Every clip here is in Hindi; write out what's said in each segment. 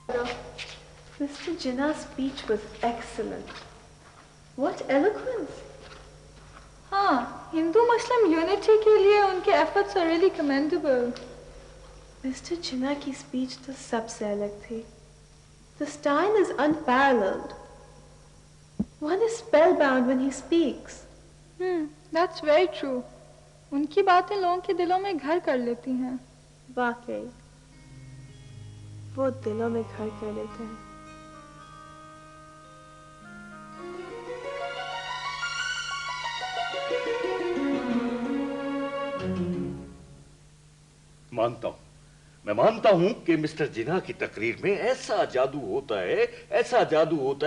Mr. Jinnah's speech was excellent. What eloquence! हाँ, हिंदू मुस्लिम यूनिटी के लिए उनके efforts are really commendable. Mr. Jinnah की speech तो सबसे अलग थी. The style is unparalleled. One is spellbound when he speaks. That's very true. उनकी बातें लोगों के दिलों में घर कर लेती हैं. वाकई, वो दिलों में घर कर लेते हैं. मैं मानता हूं कि मिस्टर जिन्ना की तकरीर में ऐसा जादू होता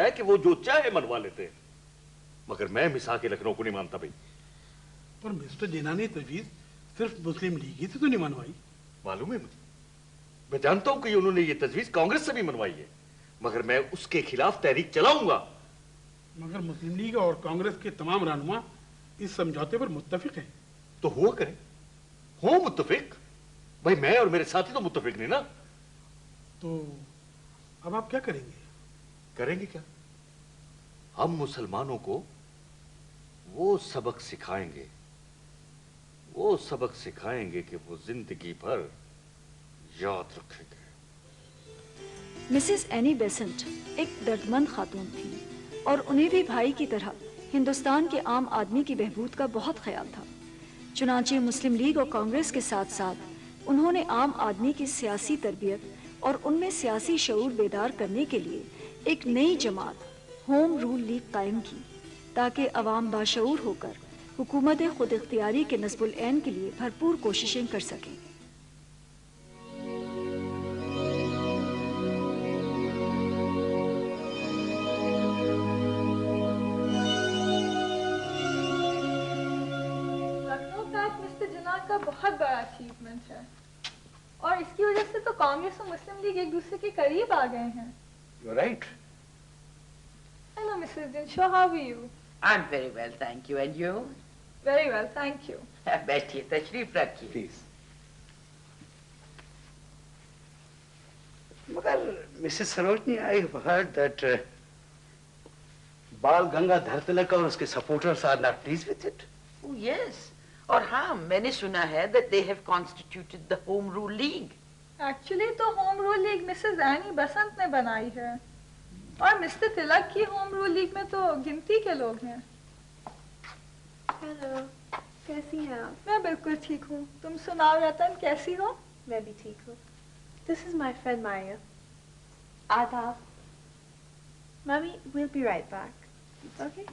है कि वो जो चाहे मनवा लेते हैं. मगर मैं मिसा के लखनऊ को नहीं मानता भाई. पर मिस्टर जिन्ना ने तजवीज सिर्फ मुस्लिम लीग ही से तो नहीं मनवाई. मालूम है मुझे. मैं जानता हूं कि उन्होंने ये तजवीज कांग्रेस से भी मनवाई है, मगर मैं उसके खिलाफ तहरीक चलाऊंगा. मगर मुस्लिम लीग और कांग्रेस के तमाम रहनुमा इस समझौते पर मुत्तफिक हैं. तो हुआ करें, हो मुत्तफिक. भाई मैं और मेरे साथी तो मुत्तफिक नहीं ना. तो अब आप क्या करेंगे? करेंगे क्या? हम मुसलमानों को वो सबक सिखाएंगे कि वो जिंदगी भर याद रखेंगे. मिसेस एनी बेसेंट एक दर्दमंद खातून थी और उन्हें भी भाई की तरह हिंदुस्तान के आम आदमी की बहबूद का बहुत ख्याल था. चुनांचे मुस्लिम लीग और कांग्रेस के साथ साथ उन्होंने आम आदमी की सियासी तरबियत और उनमें सियासी शऊर बेदार करने के लिए एक नई जमात होम रूल लीग कायम की, ताकि अवाम बाशऊर होकर हुकूमत खुद इख्तियारी के नस्बुल ऐन के लिए भरपूर कोशिशें कर सकें. का बहुत बड़ा अचीवमेंट है और इसकी वजह से तो कांग्रेस और मुस्लिम लीग एक दूसरे के करीब आ गए हैं. You're right. Hello, Mrs. Dinshaw. How are you? I'm very well, thank you. And you? Very well, thank you. बैठिए, तशरीफ रखिए. Please. मगर Mrs. Sarojini, I've heard that Bal Gangadhar Tilak और उसके supporters are not pleased with it. Oh yes. और हाँ, मैंने सुना है that they have constituted the Home Rule League. Actually तो Home Rule League Mrs. Annie Besant ने बनाई है और मिस्टर तिलक की Home Rule League में तो गिनती के लोग हैं. हेलो, कैसी हैं आप? मैं बिल्कुल ठीक हूँ. तुम सुनाओ रतन, कैसी हो? मैं भी ठीक हूँ. This is my friend Maya. आदाब. Mommy, we'll be right back. Okay?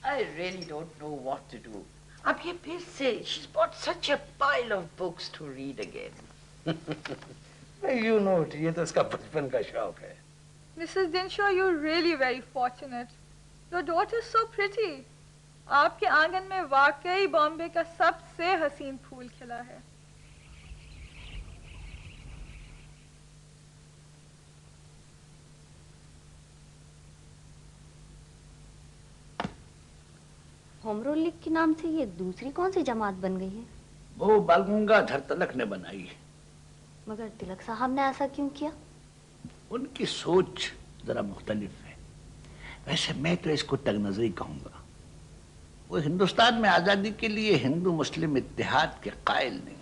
I really don't know what to do. अब ये फिर से, she's bought such a pile of books to read again. You know it, ये तो उसका बचपन का शौक है. Mrs. Dinshaw, you're really very fortunate. Your daughter is so pretty. आपके आंगन में वाकई बॉम्बे का सबसे हसीन फूल खिला है. होम रूल लीग के नाम से ये दूसरी कौन सी जमात बन गई है? वो बाल गंगाधर तिलक ने बनाई है. मगर तिलक साहब ने ऐसा क्यों किया? उनकी सोच जरा मुख्तलिफ है. वैसे मैं तो इसको तगनजरी कहूंगा. वो हिंदुस्तान में आजादी के लिए हिंदू मुस्लिम इत्तेहाद के कायल नहीं.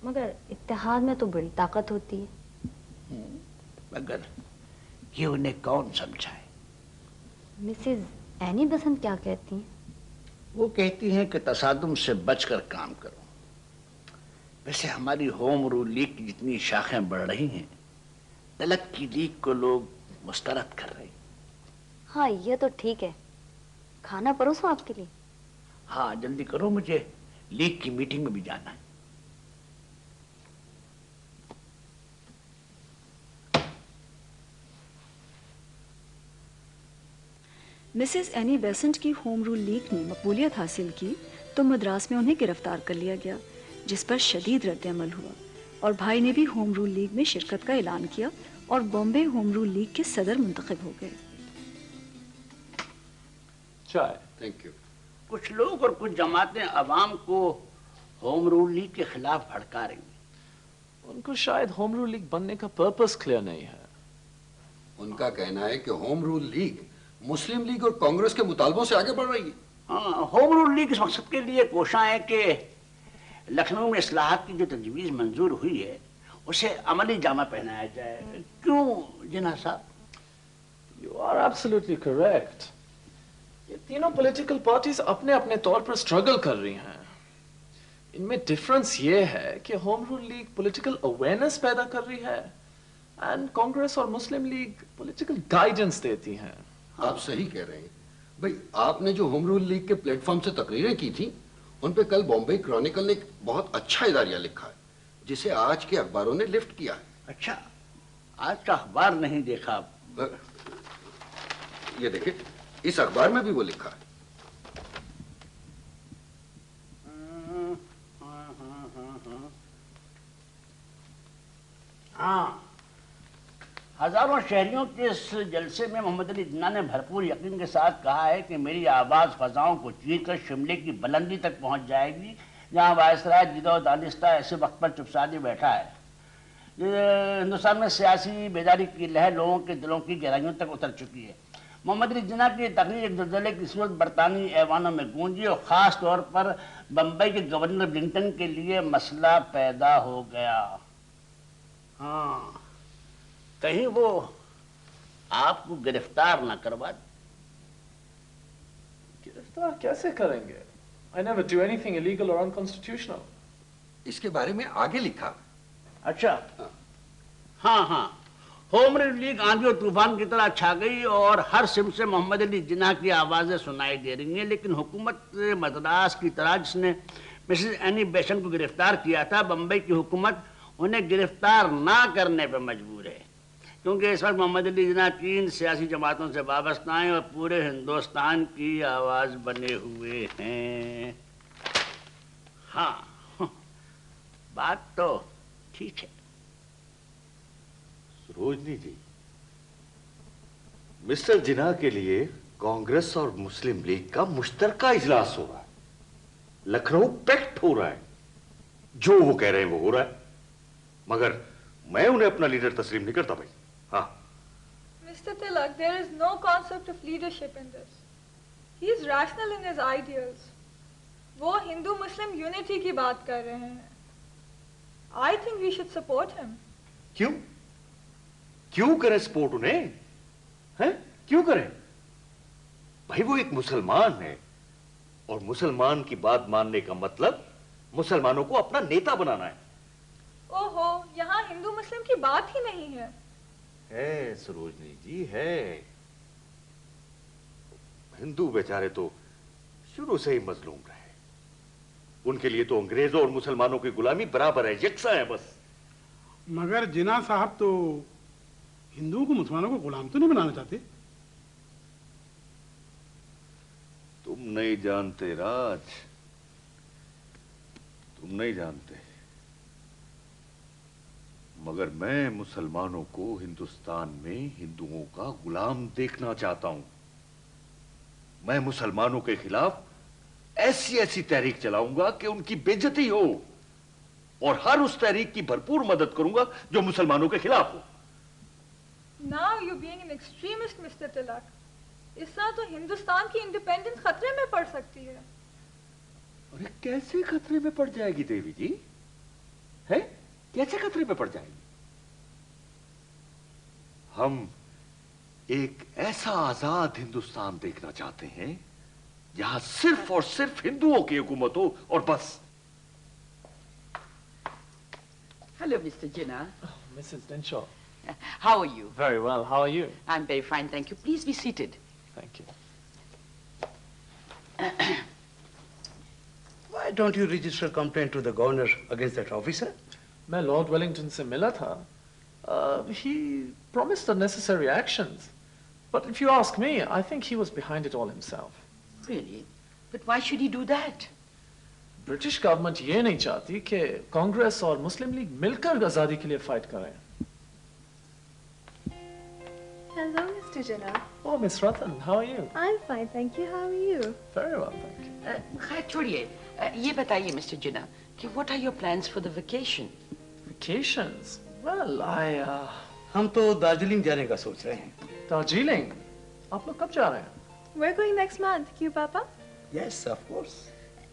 मगर इत्तेहाद में तो बड़ी ताकत होती है. मगर ये उन्हें कौन समझाए? मिसेज एनी बसंत क्या कहती हैं? वो कहती हैं कि तसादुम से बचकर काम करो. वैसे हमारी होम रूल लीग की जितनी शाखें बढ़ रही हैं, तिलक की लीग को लोग मुस्तरद कर रहे हैं. हाँ, ये तो ठीक है. खाना परोसो आपके लिए? हाँ, जल्दी करो, मुझे लीग की मीटिंग में भी जाना है. मिसेस एनी बेसेंट की होम रूल लीग ने मकबूलियत हासिल की तो मद्रास में उन्हें गिरफ्तार कर लिया गया, जिस पर शदीद रद्द-ए-अमल हुआ और भाई ने भी होम रूल लीग में शिरकत का ऐलान किया और बॉम्बे होम रूल लीग के सदर मुंतखब हो गए. चाय. Thank you. कुछ लोग और कुछ जमातें अवाम को होम रूल लीग के खिलाफ भड़का रही हैं. उनको शायद होम रूल लीग बनने का पर्पस क्लियर नहीं है। उनका कहना है कि होम रूल लीग मुस्लिम लीग और कांग्रेस के मुतालबों से आगे बढ़ रही है। हाँ, होम रूल लीग इस मकसद के लिए कोशा है कि लखनऊ में इस्लाहात की जो तजवीज़ मंजूर हुई है उसे अमली जामा पहनाया जाए। क्यों जिन्ना साहब? You are absolutely correct. ये तीनों पॉलिटिकल पार्टीज अपने अपने तौर पर स्ट्रगल कर रही हैं। इनमें डिफरेंस ये है कि home rule league political awareness पैदा कर रही है एंड कांग्रेस और मुस्लिम लीग पॉलिटिकल गाइडेंस देती हैं। आप सही कह रहे हैं भाई। आपने जो होम रूल लीग के प्लेटफॉर्म से तकरीरें की थी उन पे कल बॉम्बे क्रॉनिकल ने एक बहुत अच्छा इदारिया लिखा है जिसे आज के अखबारों ने लिफ्ट किया है। अच्छा, आज का अखबार नहीं देखा। ये देखिए, इस अखबार में भी वो लिखा है। हाँ, हजारों शहरियों के इस जलसे में मोहम्मद अली जिन्ना ने भरपूर यकीन के साथ कहा है कि मेरी आवाज़ फजाओं को चीर कर शिमले की बुलंदी तक पहुंच जाएगी जहां वायसराय जिदो दानिस्ता ऐसे वक्त पर चुपसादी बैठा है। हिंदुस्तान में सियासी बेदारी की लहर लोगों के दिलों की गहराइयों तक उतर चुकी है। मोहम्मद अली जिन्ना की तकरीर एक दलदले की सूरत बरतानी ऐवानों में गूंजी और ख़ास तौर पर बम्बई के गवर्नर ब्लिंटन के लिए मसला पैदा हो गया। हाँ, कहीं वो आपको गिरफ्तार ना करवा। गिरफ्तार कैसे करेंगे? I never do anything illegal or unconstitutional. इसके बारे में आगे लिखा। अच्छा, हाँ हाँ, होम रूल लीग आंधी और तूफान की तरह छा गई और हर सिम से मोहम्मद अली जिन्ना की आवाजें सुनाई दे रही हैं। लेकिन हुकूमत मद्रास की तरह जिसने मिसेस एनी बेसेंट को गिरफ्तार किया था, बम्बई की हुकूमत उन्हें गिरफ्तार ना करने पर मजबूर है क्योंकि इस वक्त मोहम्मद अली जिन्ना 3 सियासी जमातों से वाबस्ता हैं और पूरे हिंदुस्तान की आवाज बने हुए हैं। हाँ, बात तो ठीक है। सरोजनी जी, मिस्टर जिन्ना के लिए कांग्रेस और मुस्लिम लीग का मुश्तरका इजलास हो रहा है। लखनऊ पैक्ट हो रहा है। जो वो कह रहे हैं वो हो रहा है, मगर मैं उन्हें अपना लीडर तस्लीम नहीं करता भाई। हाँ, Mr. Tilak, there is no concept of leadership in this. He is rational in his ideals. वो हिंदू मुस्लिम यूनिटी की बात कर रहे हैं। I think we should support him. क्यों क्यों करें सपोर्ट उन्हें? हैं? क्यों करें? भाई वो एक मुसलमान है और मुसलमान की बात मानने का मतलब मुसलमानों को अपना नेता बनाना है। ओहो, यहाँ हिंदू मुस्लिम की बात ही नहीं है। है सरोजनी जी, है। हिंदू बेचारे तो शुरू से ही मजलूम रहे। उनके लिए तो अंग्रेजों और मुसलमानों की गुलामी बराबर है, यकसा है बस। मगर जिन्ना साहब तो हिंदुओं को मुसलमानों को गुलाम तो नहीं बनाना चाहते। तुम नहीं जानते राज, तुम नहीं जानते। मगर मैं मुसलमानों को हिंदुस्तान में हिंदुओं का गुलाम देखना चाहता हूं। मैं मुसलमानों के खिलाफ ऐसी ऐसी तहरीक चलाऊंगा कि उनकी बेइज्जती हो और हर उस तहरीक की भरपूर मदद करूंगा जो मुसलमानों के खिलाफ हो। Now you're being an extremist, Mr. Tilak. इस तरह तो हिंदुस्तान की इंडिपेंडेंस खतरे में पड़ सकती है। अरे कैसे खतरे में पड़ जाएगी देवी जी? है? कैसे खतरे में पड़ जाएगी? हम एक ऐसा आजाद हिंदुस्तान देखना चाहते हैं जहां सिर्फ और सिर्फ हिंदुओं की हुकूमत हो और बस। Hello, Mr. Jinnah. Oh, Mrs. Dinshaw. How are you? Very well. How are you? I'm very fine, thank you. Please be seated. Thank you. Why don't you register a complaint to the governor against that officer? मैं लॉर्ड वेलिंगटन से मिला था। He promised the necessary actions. But if you ask me, I think he was behind it all himself. Really? But why should he do that? British government ये नहीं चाहती कि कांग्रेस और मुस्लिम लीग मिलकर आजादी के लिए फाइट करें। Hello, Mr. Jinnah. Oh, Miss Ratan, how are you? I'm fine, thank you. How are you? Very well, thank you. खैर छोड़िए, ये बताइए मिस्टर जिन्ना कि what are your plans for the vacation? Vacations? Well, हम तो दार्जिलिंग जाने का सोच रहे हैं. दार्जिलिंग? आप लोग कब जा रहे हैं? We're going next month. क्यों पापा? Yes, of course.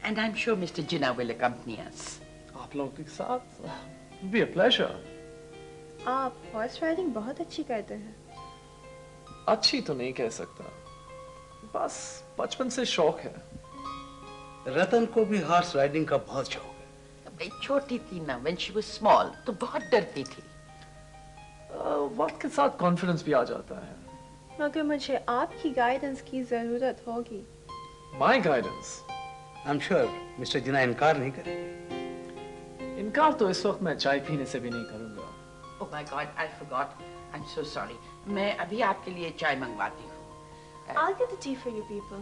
And I'm sure Mr. Jinnah will accompany us. आप लोगों के साथ? It'll be a pleasure. आप हॉर्स राइडिंग बहुत अच्छी करते हैं. अच्छी तो नहीं कह सकता, बस बचपन से शौक है. रतन को भी हॉर्स राइडिंग का बहुत शौक है. छोटी थी ना, when she was small, तो बहुत डरती थी. वक्त के साथ कॉन्फिडेंस भी आ जाता है. मगर मुझे आपकी गाइडेंस की जरूरत होगी. My guidance? I'm sure Mr. जिन्ना इनकार नहीं करेंगे. इनकार तो इस वक्त मैं चाय पीने से भी नहीं करूंगा. Oh my God, I forgot. I'm so sorry. मैं अभी आपके लिए चाय मंगवाती हूँ. I'll get the tea for you people.